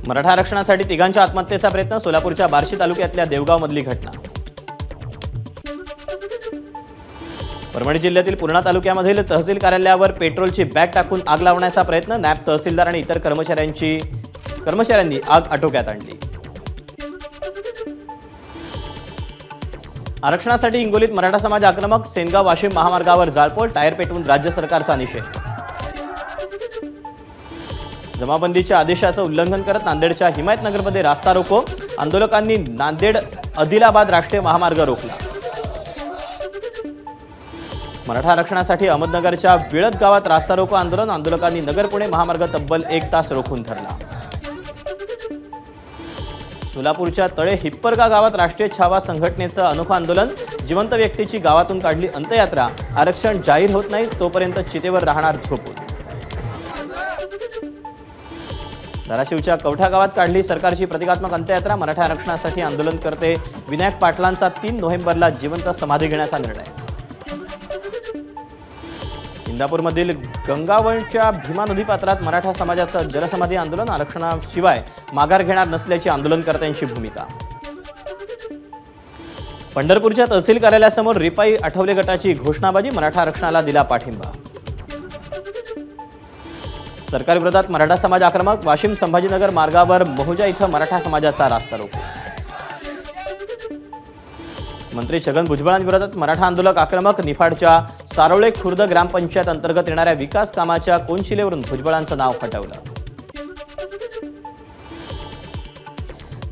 मराठा आरक्षणासाठी तिघांच्या आत्महत्येचा प्रयत्न, सोलापूरच्या बार्शी तालुक्यातल्या देवगावमधली घटना. परभणी जिल्ह्यातील पूर्णा तालुक्यामधील तहसील कार्यालयावर पेट्रोलची बॅग टाकून आग लावण्याचा प्रयत्न, नायब तहसीलदार आणि इतर कर्मचाऱ्यांनी आग आटोक्यात आणली. आरक्षणासाठी हिंगोलीत मराठा समाज आक्रमक, सेनगाव वाशिम महामार्गावर जाळपोळ, टायर पेटवून राज्य सरकारचा निषेध. जमाबंदीच्या आदेशाचं उल्लंघन करत नांदेडच्या हिमायतनगरमध्ये रास्ता रोको, आंदोलकांनी नांदेड आदिलाबाद राष्ट्रीय महामार्ग रोखला. मराठा आरक्षणासाठी अहमदनगरच्या विळद गावात रास्ता रोको आंदोलन, आंदोलकांनी नगर पुणे महामार्ग तब्बल 1 तास रोखून धरला. सोलापूरच्या तळे हिप्परगा गावात राष्ट्रीय छावा संघटनेचं अनोखं आंदोलन, जिवंत व्यक्तीची गावातून काढली अंत्ययात्रा, आरक्षण जाहीर होत नाही तोपर्यंत चितेवर राहणार झोपून. धाराशिवच्या कवठा गावात काढली सरकारची प्रतिकात्मक अंत्ययात्रा, मराठा आरक्षणासाठी आंदोलनकर्ते विनायक पाटलांचा 3 नोव्हेंबरला जिवंत समाधी घेण्याचा निर्णय. इंदापूरमधील गंगावळच्या भीमा नदीपात्रात मराठा समाजाचं जलसमाधी आंदोलन, आरक्षणाशिवाय माघार घेणार नसल्याची आंदोलनकर्त्यांची भूमिका. पंढरपूरच्या तहसील कार्यालयासमोर रिपाई आठवले गटाची घोषणाबाजी, मराठा आरक्षणाला दिला पाठिंबा. सरकारविरोधात मराठा समाज आक्रमक, वाशिम संभाजीनगर मार्गावर महुजा इथं मराठा समाजाचा रास्ता रोको. मंत्री छगन भुजबळांविरोधात मराठा आंदोलक आक्रमक, निफाडच्या सारोळे खुर्द ग्रामपंचायत अंतर्गत येणाऱ्या विकास कामाच्या कोनशिलेवरून भुजबळांचं नाव हटवलं.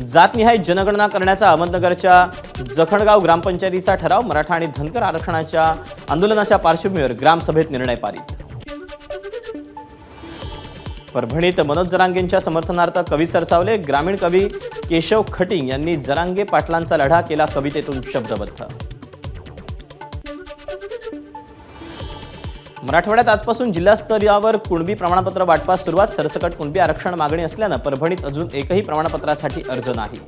जातनिहाय जनगणना करण्याचा अहमदनगरच्या जखणगाव ग्रामपंचायतीचा ठराव, मराठा आणि धनगर आरक्षणाच्या आंदोलनाच्या पार्श्वभूमीवर ग्रामसभेत निर्णय पारित. परभणीत मनोज जरांगेंच्या समर्थनार्थ कवी सरसावले, ग्रामीण कवी केशव खटिंग यांनी जरांगे पाटलांचा लढा केला कवितेतून शब्दबद्ध. मराठवाड्यात आजपासून जिल्हास्तरावर कुणबी प्रमाणपत्र वाटपास सुरुवात, सरसकट कुणबी आरक्षण मागणी असल्यानं परभणीत अजून एकही प्रमाणपत्रासाठी अर्ज नाही.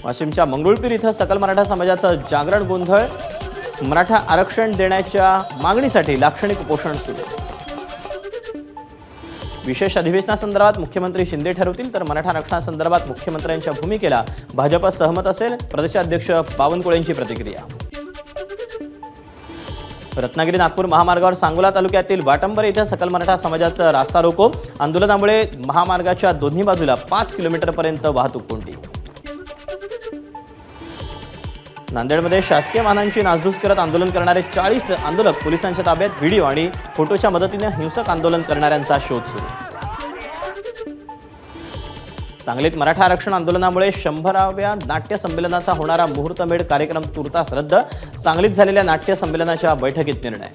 वाशिमच्या मंगरुळपीर इथं सकल मराठा समाजाचं जागरण गोंधळ, मराठा आरक्षण देण्याच्या मागणीसाठी लाक्षणिक उपोषण सुरू. विशेष अधिवेशनासंदर्भात मुख्यमंत्री शिंदे ठरवतील तर मराठा आरक्षणासंदर्भात मुख्यमंत्र्यांच्या भूमिकेला भाजप सहमत असेल, प्रदेशाध्यक्ष बावनकुळेंची प्रतिक्रिया. रत्नागिरी नागपूर महामार्गावर सांगोला तालुक्यातील वाटंबरे इथं सकल मराठा समाजाचं रास्ता रोको, आंदोलनामुळे महामार्गाच्या दोन्ही बाजूला 5 किलोमीटरपर्यंत वाहतूक कोंडी. नांदेडमध्ये शासकीय वाहनांची नासधूस करत आंदोलन करणारे 40 आंदोलक पोलिसांच्या ताब्यात, व्हिडिओ आणि फोटोच्या मदतीने हिंसक आंदोलन करणाऱ्यांचा शोध सुरू. सांगलीत मराठा आरक्षण आंदोलनामुळे 100व्या नाट्य संमेलनाचा होणारा मुहूर्तमेढ कार्यक्रम तुर्तास रद्द, सांगलीत झालेल्या नाट्य संमेलनाच्या बैठकीत निर्णय.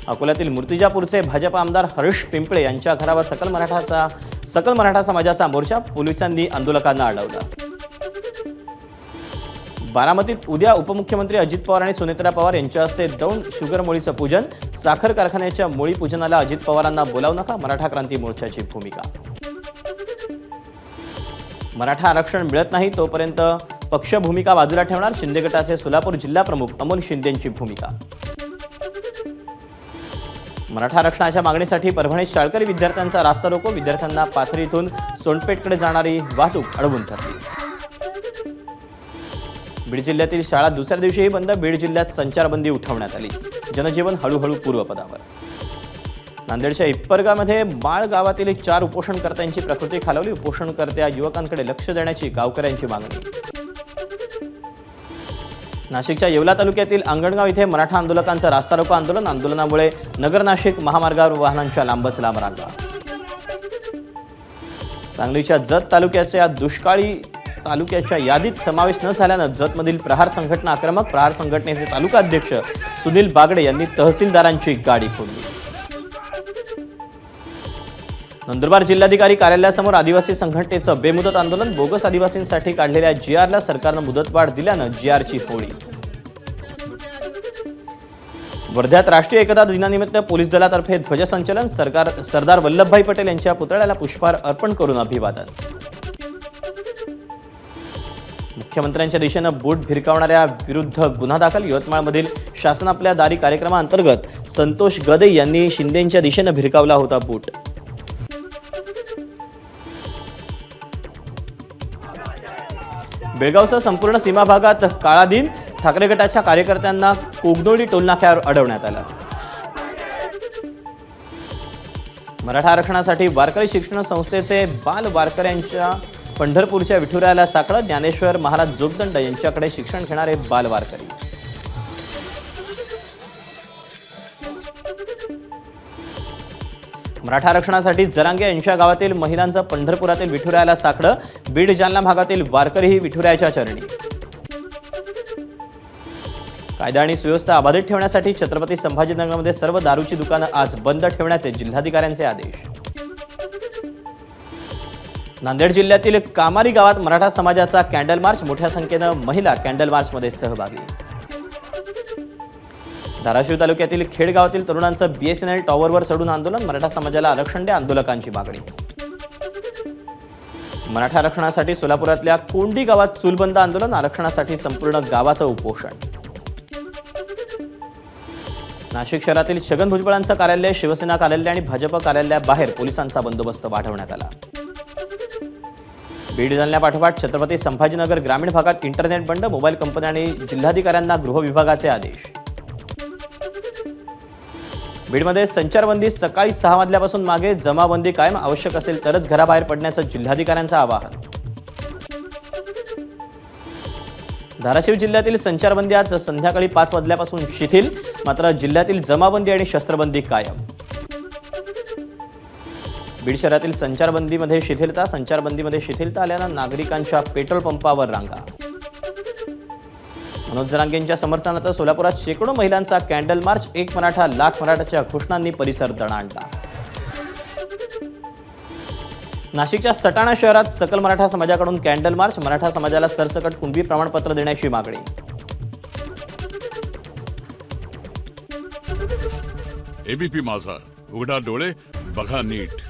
अकोल्यातील मूर्तिजापूरचे भाजप आमदार हरीश पिंपळे यांच्या घरावर सकल मराठा समाजाचा मोर्चा, पोलिसांनी आंदोलकांना अडवलं. बारामतीत उद्या उपमुख्यमंत्री अजित पवार आणि सुनेत्रा पवार यांच्या हस्ते दौंड शुगर मोळीचं पूजन, साखर कारखान्याच्या मोळी पूजनाला अजित पवारांना बोलावू नका, मराठा क्रांती मोर्चाची भूमिका. मराठा आरक्षण मिळत नाही तोपर्यंत पक्ष भूमिका बाजूला ठेवणार, शिंदे गटाचे सोलापूर जिल्हा प्रमुख अमोल शिंदेंची भूमिका. मराठा आरक्षणाच्या मागणीसाठी परभणीत शाळकरी विद्यार्थ्यांचा रास्ता रोको, विद्यार्थ्यांना पाथरीतून सोनपेठकडे जाणारी वाहतूक अडवून धरली. बीड जिल्ह्यातील शाळा दुसऱ्या दिवशीही बंद, बीड जिल्ह्यात संचारबंदी उठवण्यात आली, जनजीवन हळूहळू पूर्वपदावर. नांदेडच्या हिप्परगामध्ये माळ गावातील 4 उपोषणकर्त्यांची प्रकृती खालावली, उपोषणकर्त्या युवकांकडे लक्ष देण्याची गावकऱ्यांची मागणी. नाशिकच्या येवला तालुक्यातील अंगणगाव इथे मराठा आंदोलकांचं रास्ता रोको आंदोलन, आंदोलनामुळे नगर नाशिक महामार्गावर वाहनांच्या लांबच लांब रांगा. सांगलीच्या जत तालुक्याच्या दुष्काळी तालुक्याच्या यादीत समावेश न झाल्यानं जतमधील प्रहार संघटना आक्रमक, प्रहार संघटनेचे तालुका अध्यक्ष सुनील बागडे यांनी तहसीलदारांची गाडी फोडली. नंदुरबार जिल्हाधिकारी कार्यालयासमोर आदिवासी संघटनेचं बेमुदत आंदोलन, बोगस आदिवासींसाठी काढलेल्या जीआरला सरकारनं मुदतवाढ दिल्यानं जीआरची होळी. वर्ध्यात राष्ट्रीय एकता दिनानिमित्त पोलीस दलातर्फे ध्वजसंचलन, सरदार वल्लभभाई पटेल यांच्या पुतळ्याला पुष्पहार अर्पण करून अभिवादन. मुख्यमंत्र्यांच्या दिशेनं बूट भिरकावणाऱ्या विरुद्ध गुन्हा दाखल. यवतमाळमधील शासन आपल्या दारी कार्यक्रमाअंतर्गत संतोष गदे यांनी शिंदेंच्या दिशेनं भिरकावला होता बूट. बेळगावसह संपूर्ण सीमा भागात काळा दिन. ठाकरे गटाच्या कार्यकर्त्यांना कोगनोळी टोलनाक्यावर अडवण्यात आलं. मराठा आरक्षणासाठी वारकरी शिक्षण संस्थेचे बाल वारकऱ्यांच्या पंढरपूरच्या विठुरायाला साकडं. ज्ञानेश्वर महाराज जोगदंड यांच्याकडे शिक्षण घेणारे बाल वारकरी. मराठा आरक्षणासाठी जरांगे यांच्या गावातील महिलांचं पंढरपुरातील विठुरायाला साकडं. बीड जालना भागातील वारकरीही विठुरायाच्या चरणी. कायदा आणि सुव्यवस्था अबाधित ठेवण्यासाठी छत्रपती संभाजीनगरमध्ये सर्व दारूची दुकानं आज बंद ठेवण्याचे जिल्हाधिकाऱ्यांचे आदेश. नांदेड जिल्ह्यातील कामारी गावात मराठा समाजाचा कॅन्डल मार्च. मोठ्या संख्येनं महिला कॅन्डल मार्चमध्ये सहभागी. धाराशिव तालुक्यातील खेड गावातील तरुणांचं BSNL टॉवरवर चढून आंदोलन. मराठा समाजाला आरक्षण द्या, आंदोलकांची मागणी. मराठा आरक्षणासाठी सोलापुरातल्या कोंडी गावात चूलबंद आंदोलन. आरक्षणासाठी संपूर्ण गावाचं उपोषण. नाशिक शहरातील छगन भुजबळांचं कार्यालय, शिवसेना कार्यालय आणि भाजप कार्यालयाबाहेर पोलिसांचा बंदोबस्त वाढवण्यात आला. बीड जालन्यापाठोपाठ छत्रपती संभाजीनगर ग्रामीण भागात इंटरनेट बंद. मोबाईल कंपन्या आणि जिल्हाधिकाऱ्यांना गृह विभागाचे आदेश. बीडमध्ये संचारबंदी सकाळी 6 वाजल्यापासून मागे. जमावबंदी कायम. आवश्यक असेल तरच घराबाहेर पडण्याचं जिल्हाधिकाऱ्यांचं आवाहन. धाराशिव जिल्ह्यातील संचारबंदी आज संध्याकाळी 5 वाजल्यापासून शिथिल. मात्र जिल्ह्यातील जमावबंदी आणि शस्त्रबंदी कायम. बीड शहरातील संचारबंदीमध्ये शिथिलता आल्यानं नागरिकांच्या पेट्रोल पंपावर रांगा. मनोज जरांगेंच्या समर्थनार्थ सोलापुरात शेकडो महिलांचा कॅन्डल मार्च. एक मराठा लाख मराठाच्या घोषणांनी परिसर दणाणला. नाशिकच्या सटाणा शहरात सकल मराठा समाजाकडून कॅन्डल मार्च. मराठा समाजाला सरसकट कुणबी प्रमाणपत्र देण्याची मागणी. एबीपी माझा, उघडा डोळे बघा नीट.